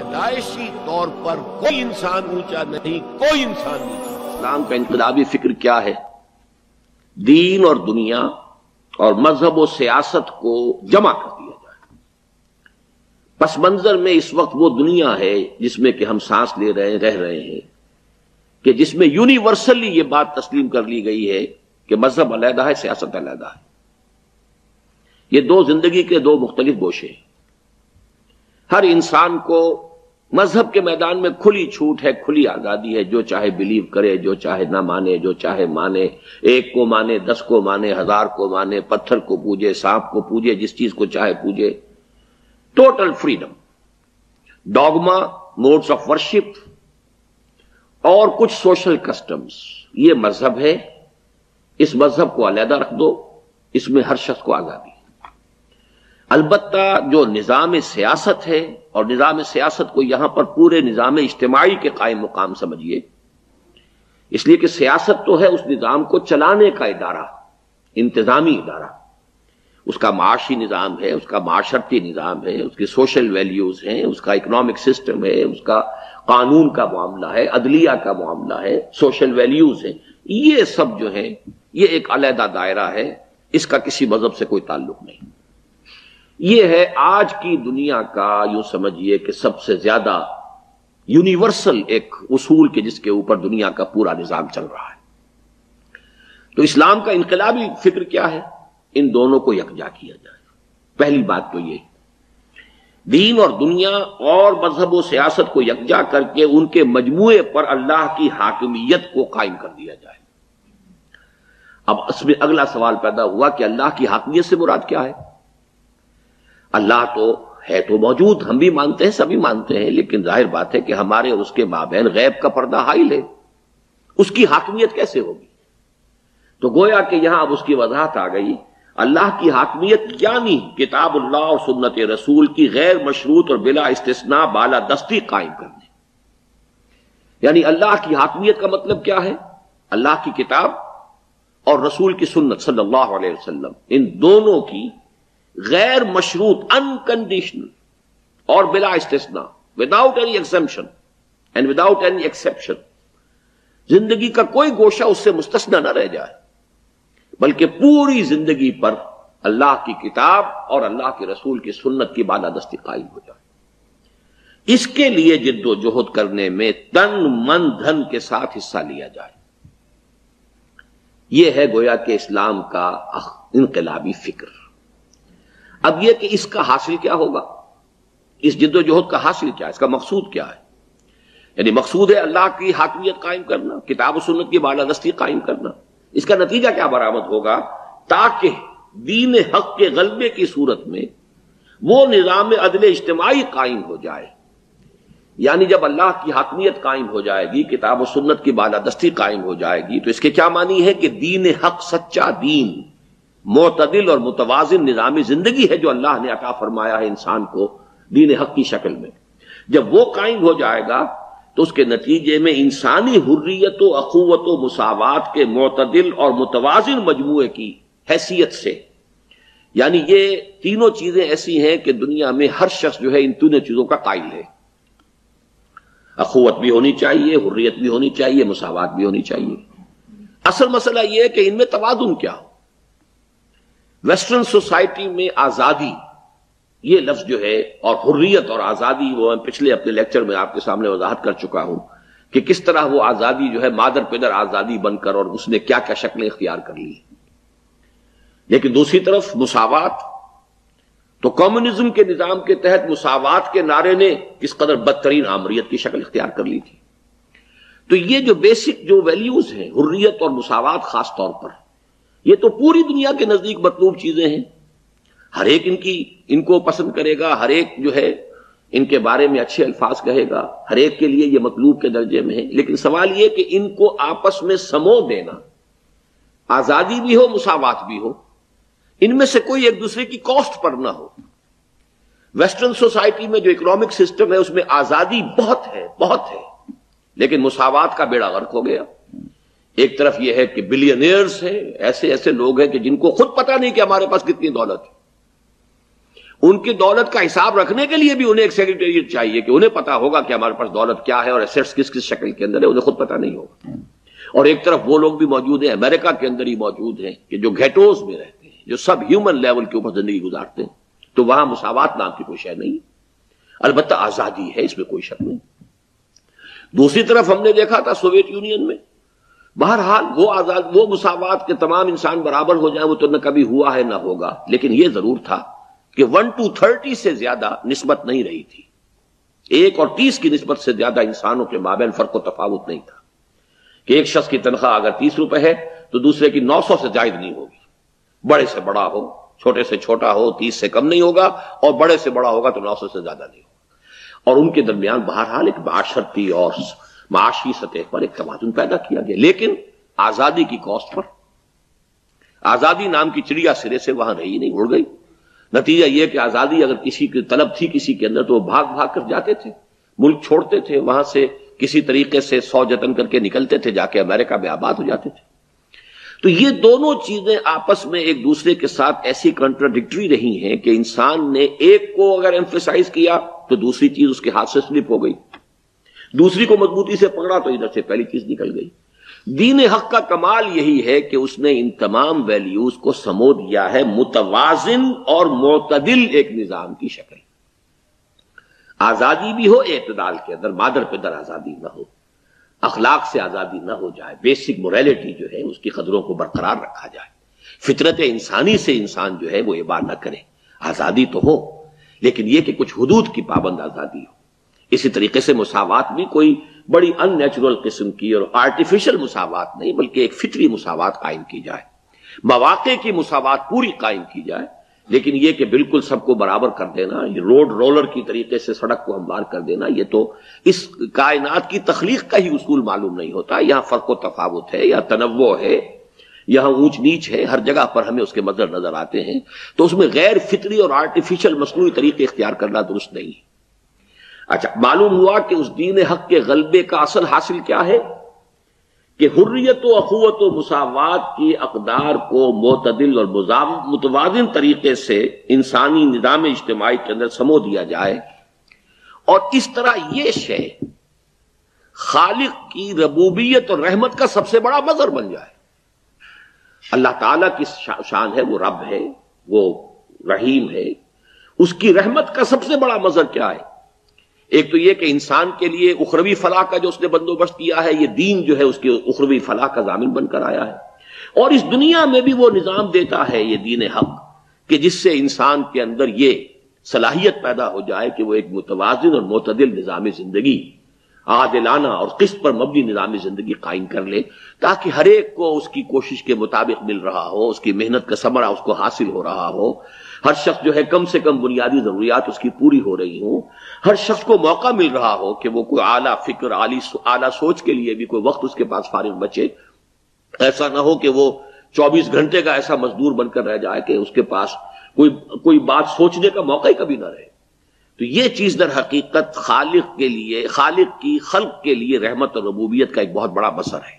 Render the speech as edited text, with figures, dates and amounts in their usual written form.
پیدائشی طور پر کوئی انسان اونچا نہیں، کوئی انسان نیچا۔ اسلام کا انقلابی فکر کیا ہے؟ دین اور دنیا اور مذہب و سیاست کو جمع کر دیا جائے۔ پس منظر میں اس وقت وہ دنیا ہے جس میں کہ ہم سانس لے رہے ہیں، رہ رہے ہیں، کہ جس میں یونیورسلی یہ بات تسلیم کر لی گئی ہے کہ مذہب علیحدہ ہے، سیاست علیحدہ ہے۔ یہ دو زندگی کے دو مختلف گوشے ہیں۔ ہر انسان کو مذہب کے میدان میں کھلی چھوٹ ہے، کھلی آزادی ہے، جو چاہے بلیو کرے، جو چاہے نہ مانے، جو چاہے مانے، 1 کو مانے، 10 کو مانے، 1000 کو مانے، پتھر کو پوجے، سانپ کو پوجے، جس چیز کو چاہے پوجے۔ Total freedom. Dogma, modes of worship اور کچھ سوشل کسٹمز، یہ مذہب ہے۔ اس مذہب کو علیحدہ رکھ دو، اس میں ہر شخص کو آزادی ہے۔ البتہ جو نظام سیاست ہے، اور نظام سیاست کو یہاں پر پورے نظام اجتماعی کے قائم مقام سمجھیے، اس لیے کہ سیاست تو ہے اس نظام کو چلانے کا ادارہ، انتظامی ادارہ۔ اس کا معاشی نظام ہے، اس کا معاشرتی نظام ہے، اس کی سوشل ویلیوز ہیں، اس کا اکنامک سسٹم ہے، اس کا قانون کا معاملہ ہے، عدلیہ کا معاملہ ہے، سوشل ویلیوز ہیں۔ یہ سب جو ہیں یہ ایک علیحدہ دائرہ ہے، اس کا کسی مذہب سے کوئی تعلق نہیں۔ یہ ہے آج کی دنیا کا، یوں سمجھیے کہ سب سے زیادہ یونیورسل ایک اصول کے جس کے اوپر دنیا کا پورا نظام چل رہا ہے۔ تو اسلام کا انقلابی فکر کیا ہے؟ ان دونوں کو یکجا کیا جائے۔ پہلی بات تو یہ، دین اور دنیا اور مذہب و سیاست کو یکجا کر کے ان کے مجموعے پر اللہ کی حاکمیت کو قائم کر دیا جائے۔ اب اس میں اگلا سوال پیدا ہوا کہ اللہ کی حاکمیت سے مراد کیا ہے؟ اللہ تو ہے تو موجود، ہم بھی مانتے ہیں، سبھی مانتے ہیں، لیکن ظاہر بات ہے کہ ہمارے اور اس کے مابین غیب کا پردہ حائل ہے۔ اس کی حاکمیت کیسے ہوگی؟ تو گویا کہ یہاں اب اس کی وضاحت آ گئی۔ اللہ کی حاکمیت یعنی کتاب اللہ اور سنت رسول کی غیر مشروط اور بلا استثناء بالادستی قائم کرنے۔ یعنی اللہ کی حاکمیت کا مطلب کیا ہے؟ اللہ کی کتاب اور رسول کی سنت صلی اللہ علیہ وسلم، ان دونوں کی غیر مشروط، انکنڈیشنل اور بلا استثناء، without any exemption and without any exception, زندگی کا کوئی گوشہ اس سے مستثنی نہ رہ جائے، بلکہ پوری زندگی پر اللہ کی کتاب اور اللہ کے رسول کی سنت کی بالادستی قائم ہو جائے۔ اس کے لیے جد و جہد کرنے میں تن من دھن کے ساتھ حصہ لیا جائے۔ یہ ہے گویا کہ اسلام کا انقلابی فکر۔ اب یہ کہ اس کا حاصل کیا ہوگا، اس جد و جہد کا حاصل کیا ہے، اس کا مقصود کیا ہے؟ یعنی مقصود ہے اللہ کی حاکمیت قائم کرنا، کتاب و سنت کی بالادستی قائم کرنا۔ اس کا نتیجہ کیا برآمد ہوگا؟ تاکہ دین حق کے غلبے کی صورت میں وہ نظام عدل اجتماعی قائم ہو جائے۔ یعنی جب اللہ کی حاکمیت قائم ہو جائے گی، کتاب و سنت کی بالادستی قائم ہو جائے گی، تو اس کے کیا معنی ہے کہ دین حق، سچا دین، معتدل اور متوازن نظام زندگی ہے جو اللہ نے عطا فرمایا ہے انسان کو دین حق کی شکل میں۔ جب وہ قائم ہو جائے گا تو اس کے نتیجے میں انسانی حریت و اخوت و مساوات کے معتدل اور متوازن مجموعے کی حیثیت سے، یعنی یہ تینوں چیزیں ایسی ہیں کہ دنیا میں ہر شخص جو ہے ان تینوں چیزوں کا قائل ہے۔ اخوت بھی ہونی چاہیے، حریت بھی ہونی چاہیے، مساوات بھی ہونی چاہیے۔ اصل مسئلہ یہ ہے کہ ان میں توازن کیا ہو۔ ویسٹرن سوسائٹی میں آزادی یہ لفظ جو ہے، اور حریت اور آزادی، وہ میں پچھلے اپنے لیکچر میں آپ کے سامنے وضاحت کر چکا ہوں کہ کس طرح وہ آزادی جو ہے مادر پدر آزادی بن کر، اور اس نے کیا کیا شکلیں اختیار کر لی۔ لیکن دوسری طرف مساوات، تو کمیونزم کے نظام کے تحت مساوات کے نعرے نے کس قدر بدترین آمریت کی شکل اختیار کر لی تھی۔ تو یہ جو بیسک جو ویلیوز ہیں، حریت اور مساوات خاص طور پر، یہ تو پوری دنیا کے نزدیک مطلوب چیزیں ہیں۔ ہر ایک ان کو پسند کرے گا، ہر ایک جو ہے ان کے بارے میں اچھے الفاظ کہے گا، ہر ایک کے لیے یہ مطلوب کے درجے میں ہے۔ لیکن سوال یہ کہ ان کو آپس میں سمو دینا، آزادی بھی ہو، مساوات بھی ہو، ان میں سے کوئی ایک دوسرے کی کاسٹ پر نہ ہو۔ ویسٹرن سوسائٹی میں جو اکنامک سسٹم ہے اس میں آزادی بہت ہے، بہت ہے، لیکن مساوات کا بیڑا غرق ہو گیا۔ ایک طرف یہ ہے کہ بلینئرز ہیں، ایسے ایسے لوگ ہیں کہ جن کو خود پتہ نہیں کہ ہمارے پاس کتنی دولت ہے، ان کی دولت کا حساب رکھنے کے لیے بھی انہیں ایک سیکریٹریٹ چاہیے کہ انہیں پتا ہوگا کہ ہمارے پاس دولت کیا ہے اور ایسیٹس کس کس شکل کے اندر ہے، انہیں خود پتا نہیں ہوگا. اور ایک طرف وہ لوگ بھی موجود ہیں، امریکہ کے اندر ہی موجود ہیں، کہ جو گھیٹوز میں رہتے ہیں، جو سب ہیومن لیول کے اوپر زندگی گزارتے ہیں. تو وہاں مساوات نام کی کوئی شے نہیں، البتہ آزادی ہے، اس میں کوئی شک نہیں. دوسری طرف ہم نے دیکھا تھا سوویت یونین میں، بہرحال وہ مساوات کے تمام انسان برابر ہو جائیں وہ تو نہ کبھی ہوا ہے نہ ہوگا، لیکن یہ ضرور تھا کہ 1:30 سے زیادہ نسبت نہیں رہی تھی. 1 اور 30 کی نسبت سے زیادہ انسانوں کے مابین فرق و تفاوت نہیں تھا کہ ایک شخص کی تنخواہ اگر 30 روپے ہے تو دوسرے کی 900 سے زائد نہیں ہوگی. بڑے سے بڑا ہو، چھوٹے سے چھوٹا ہو، 30 سے کم نہیں ہوگا، اور بڑے سے بڑا ہوگا تو 900 سے زیادہ نہیں ہوگا. اور ان کے درمیان بہرحال ایک معاشرتی اور معاشی سطح پر ایک توازن پیدا کیا گیا، لیکن آزادی کی کاسٹ پر. آزادی نام کی چڑیا سرے سے وہاں رہی نہیں، اڑ گئی. نتیجہ یہ کہ آزادی اگر کسی کی طلب تھی کسی کے اندر تو وہ بھاگ بھاگ کر جاتے تھے، ملک چھوڑتے تھے، وہاں سے کسی طریقے سے 100 جتن کر کے نکلتے تھے، جا کے امریکہ میں آباد ہو جاتے تھے. تو یہ دونوں چیزیں آپس میں ایک دوسرے کے ساتھ ایسی کنٹراڈکٹری رہی ہیں کہ انسان نے ایک کو اگر ایمفیسائز کیا تو دوسری چیز اس کے ہاتھ سے سلپ ہو گئی، دوسری کو مضبوطی سے پکڑا تو ادھر سے پہلی چیز نکل گئی. دین حق کا کمال یہی ہے کہ اس نے ان تمام ویلیوز کو سمو دیا ہے متوازن اور معتدل ایک نظام کی شکل. آزادی بھی ہو اعتدال کے اندر، مادر پدر آزادی نہ ہو، اخلاق سے آزادی نہ ہو جائے، بیسک موریلٹی جو ہے اس کی قدروں کو برقرار رکھا جائے، فطرت انسانی سے انسان جو ہے وہ عبادت نہ کرے. آزادی تو ہو لیکن یہ کہ کچھ حدود کی پابند آزادی ہو. اسی طریقے سے مساوات بھی کوئی بڑی ان نیچرل قسم کی اور آرٹیفیشل مساوات نہیں بلکہ ایک فطری مساوات قائم کی جائے، مواقع کی مساوات پوری قائم کی جائے. لیکن یہ کہ بالکل سب کو برابر کر دینا، یہ روڈ رولر کی طریقے سے سڑک کو ہموار کر دینا، یہ تو اس کائنات کی تخلیق کا ہی اصول معلوم نہیں ہوتا. یہاں فرق و تفاوت ہے، یا تنوع ہے، یہاں اونچ نیچ ہے، ہر جگہ پر ہمیں اس کے مظہر نظر آتے ہیں. تو اس میں غیر فطری اور آرٹیفیشل مصنوعی طریقے اختیار کرنا درست نہیں ہے. اچھا، معلوم ہوا کہ اس دین حق کے غلبے کا اصل حاصل کیا ہے کہ حریت و اخوت و مساوات کی اقدار کو معتدل اور متوازن طریقے سے انسانی نظام اجتماعی کے اندر سمو دیا جائے، اور اس طرح یہ شے خالق کی ربوبیت اور رحمت کا سب سے بڑا مظہر بن جائے. اللہ تعالیٰ کی شان ہے، وہ رب ہے، وہ رحیم ہے. اس کی رحمت کا سب سے بڑا مظہر کیا ہے؟ ایک تو یہ کہ انسان کے لیے اخروی فلاح کا جو اس نے بندوبست کیا ہے، یہ دین جو ہے اس کی اخروی فلاح کا ضامن بن کر آیا ہے. اور اس دنیا میں بھی وہ نظام دیتا ہے یہ دین حق کہ جس سے انسان کے اندر یہ صلاحیت پیدا ہو جائے کہ وہ ایک متوازن اور معتدل نظام زندگی، عادلانہ اور قسط پر مبنی نظام زندگی قائم کر لے، تاکہ ہر ایک کو اس کی کوشش کے مطابق مل رہا ہو، اس کی محنت کا ثمرہ اس کو حاصل ہو رہا ہو. ہر شخص جو ہے کم سے کم بنیادی ضروریات اس کی پوری ہو رہی ہوں. ہر شخص کو موقع مل رہا ہو کہ وہ کوئی اعلیٰ فکر، اعلیٰ سوچ کے لیے بھی کوئی وقت اس کے پاس فارغ بچے. ایسا نہ ہو کہ وہ 24 گھنٹے کا ایسا مزدور بن کر رہ جائے کہ اس کے پاس کوئی بات سوچنے کا موقع ہی کبھی نہ رہے. تو یہ چیز در حقیقت خالق کی خلق کے لیے رحمت اور ربوبیت کا ایک بہت بڑا بصر ہے.